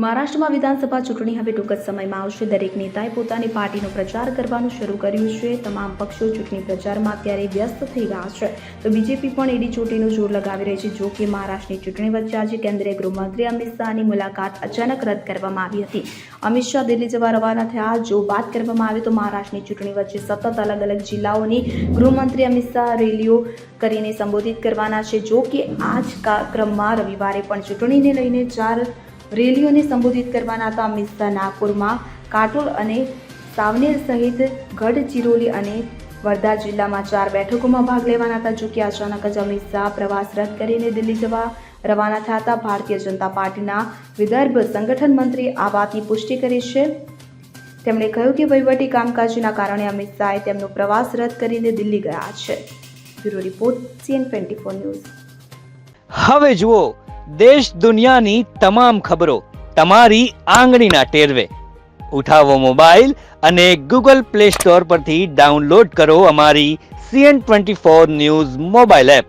મહારાષ્ટ્રમાં વિધાનસભા ચૂંટણી હવે ટૂંક જ સમયમાં આવશે. દરેક નેતાએ પોતાની પાર્ટીનો પ્રચાર કરવાનું શરૂ કર્યું છે. તમામ પક્ષો ચૂંટણી પ્રચારમાં અત્યારે વ્યસ્ત થઈ ગયા છે, તો બીજેપી પણ એડી ચોટીનું જોર લગાવી રહી છે. જો કે મહારાષ્ટ્રની ચૂંટણી વચ્ચે આજે કેન્દ્રીય ગૃહમંત્રી અમિત શાહની મુલાકાત અચાનક રદ કરવામાં આવી હતી. અમિત શાહ દિલ્હી જવા રવાના થયા. જો વાત કરવામાં આવે તો મહારાષ્ટ્રની ચૂંટણી વચ્ચે સતત અલગ અલગ જિલ્લાઓની ગૃહમંત્રી અમિત શાહ રેલીઓ કરીને સંબોધિત કરવાના છે. જો કે આ જ ક્રમમાં રવિવારે પણ ચૂંટણીને લઈને 4 રેલીઓને સંબોધિત કરવાના હતા. અમિત શાહ નાગપુરમાં કાટોલ અને સાવનેર સહિત ગઢચિરોલી અને વર્ધા જિલ્લામાં 4 બેઠકોમાં ભાગ લેવાના હતા. જો કે અચાનક જ અમિત શાહ પ્રવાસ રદ કરીને દિલ્હી જવા રવાના થયા હતા. ભારતીય જનતા પાર્ટીના વિદર્ભ સંગઠન મંત્રી આ વાતની પુષ્ટિ કરી છે. તેમણે કહ્યું કે વહીવટી કામકાજના કારણે અમિત શાહે તેમનો પ્રવાસ રદ કરીને દિલ્હી ગયા છે. Bureau report CN24 news. હવે જુઓ દેશ દુનિયાની તમામ ખબરો તમારી આંગળીના ટેરવે. ઉઠાવો મોબાઈલ અને Google Play Store પરથી ડાઉનલોડ કરો અમારી CN24 ન્યૂઝ મોબાઈલ એપ.